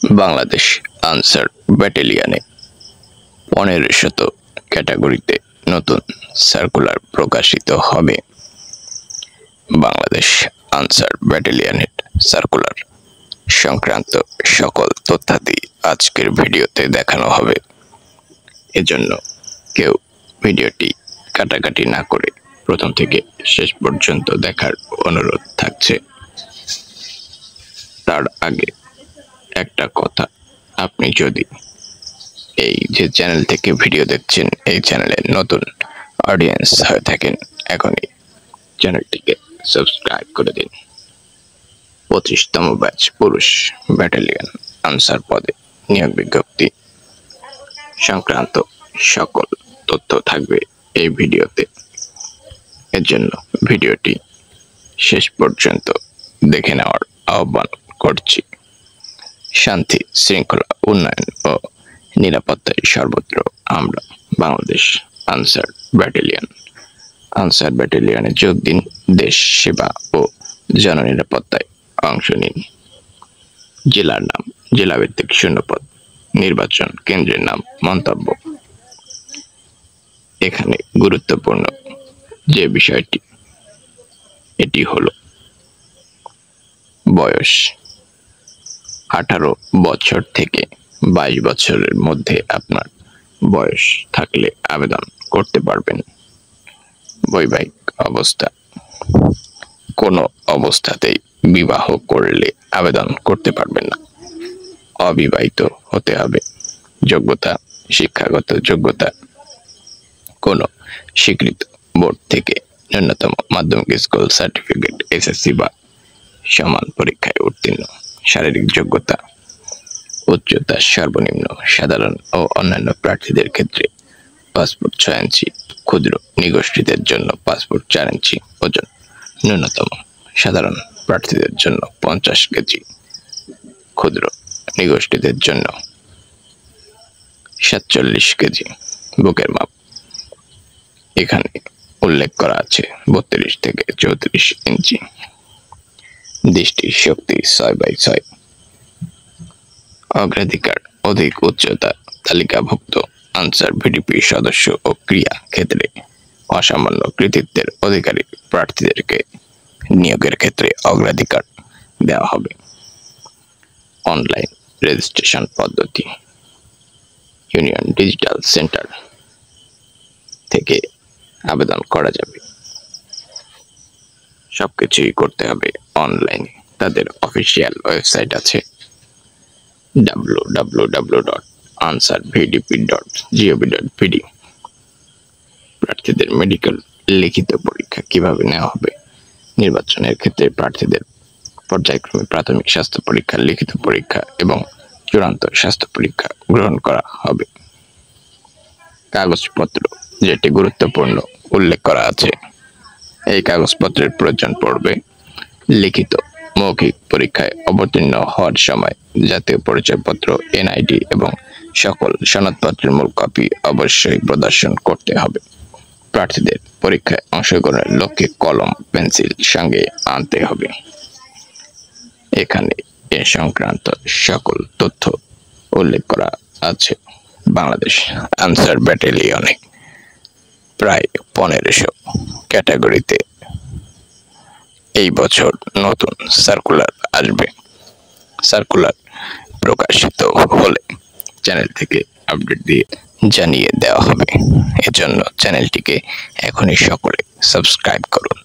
বাংলাদেশ আনসার ব্যাটালিয়নে 1500 ক্যাটাগরিতে নতুন সার্কুলার প্রকাশিত হবে। বাংলাদেশ আনসার ব্যাটালিয়নের সার্কুলার সংক্রান্ত সকল তথ্যাদি আজকের ভিডিওতে দেখানো হবে। এজন্য কেউ ভিডিওটি কাটাকাটি না করে প্রথম থেকে শেষ পর্যন্ত দেখার অনুরোধ থাকছে। তার আগে একটা কথা, আপনি যদি এই যে চ্যানেল থেকে ভিডিও দেখছেন এই চ্যানেলের নতুন অডিয়েন্স হয়ে থাকেন, এখনই চ্যানেলটিকে সাবস্ক্রাইব করে দিন। 25তম ব্যাচ পুরুষ ব্যাটালিয়ন আনসার পদে নিয়োগ বিজ্ঞপ্তি সংক্রান্ত সকল তথ্য থাকবে এই ভিডিওতে। এর জন্য ভিডিওটি শেষ পর্যন্ত দেখে নেওয়ার আহ্বান করছি। শান্তি, শৃঙ্খলা, উন্নয়ন ও নিরাপত্তায় সর্বত্র আমরা বাংলাদেশ আনসার ব্যাটালিয়নে যোগ দিন। দেশ সেবা ও জননিরাপত্তায় অংশ নিন। জেলার নাম, জেলাভিত্তিক শূন্যপদ, নির্বাচন কেন্দ্রের নাম, মন্তব্য। এখানে গুরুত্বপূর্ণ যে বিষয়টি, এটি হলো বয়স। 18 বছর থেকে 22 বছরের মধ্যে আপনার বয়স থাকলে আবেদন করতে পারবেন। বৈবাহিক অবস্থা, কোনো অবস্থাতেই বিবাহ করলে আবেদন করতে পারবেন না। অবিবাহিত হতে হবে। যোগ্যতা, শিক্ষাগত যোগ্যতা, কোনো স্বীকৃত বোর্ড থেকে ন্যূনতম মাধ্যমিক স্কুল সার্টিফিকেট, এসএসসি বা সমান পরীক্ষায় উত্তীর্ণ। শারীরিক যোগ্যতা, উচ্চতা সর্বনিম্ন সাধারণ ও অন্যান্য প্রার্থীদের ক্ষেত্রে পাসপোর্ট 6 ইঞ্চি, ক্ষুদ্র নিগোষ্ঠীদের জন্য পাসপোর্ট 4 ইঞ্চি ওজন, ন্যূনতম সাধারণ প্রার্থীদের জন্য 50 কেজি, ক্ষুদ্র নিগোষ্ঠীদের জন্য 47 কেজি। বুকের মাপ এখানে উল্লেখ করা আছে 32 থেকে 34 ইঞ্চি। দৃষ্টি শক্তি 6/6। অগ্রাধিকার অধিক উচ্চতা তালিকাভুক্ত আনসার ভিডিপি সদস্য ও ক্রিয়া ক্ষেত্রে অসামান্য কৃতিত্বের অধিকারী প্রার্থীদেরকে নিয়োগের ক্ষেত্রে অগ্রাধিকার দেওয়া হবে। অনলাইন রেজিস্ট্রেশন পদ্ধতি, ইউনিয়ন ডিজিটাল সেন্টার থেকে আবেদন করা যাবে। সবকিছুই করতে হবে অনলাইনে। তাদের অফিসিয়াল ওয়েবসাইট আছে www.ansarvdp.gov.pd। প্রার্থীদের মেডিকেল লিখিত পরীক্ষা কিভাবে নেওয়া হবে? নির্বাচনের ক্ষেত্রে প্রার্থীদের পর্যায়ক্রমে প্রাথমিক স্বাস্থ্য পরীক্ষা, লিখিত পরীক্ষা এবং চূড়ান্ত স্বাস্থ্য পরীক্ষা গ্রহণ করা হবে। কাগজপত্র যেটি গুরুত্বপূর্ণ উল্লেখ করা আছে, এই কাগজপত্রের প্রয়োজন পড়বে লিখিত মৌখিক পরীক্ষায় অবতীর্ণ হওয়ার সময় জাতীয় পরিচয়পত্র, এনআইডি এবং সকল সনদপত্রের মূল কপি অবশ্যই প্রদর্শন করতে হবে। প্রার্থীদের পরীক্ষায় অংশগ্রহণের লক্ষ্যে কলম, পেন্সিল সঙ্গে আনতে হবে। এখানে এ সংক্রান্ত সকল তথ্য উল্লেখ করা আছে। বাংলাদেশ আনসার ব্যাটালিয়নে প্রায় 1500 ক্যাটাগরিতে এই বছর নতুন সার্কুলার আসবে। সার্কুলার প্রকাশিত হলে চ্যানেল থেকে আপডেট দিয়ে জানিয়ে দেওয়া হবে। এজন্য চ্যানেলটিকে এখনই সকলে সাবস্ক্রাইব করুন।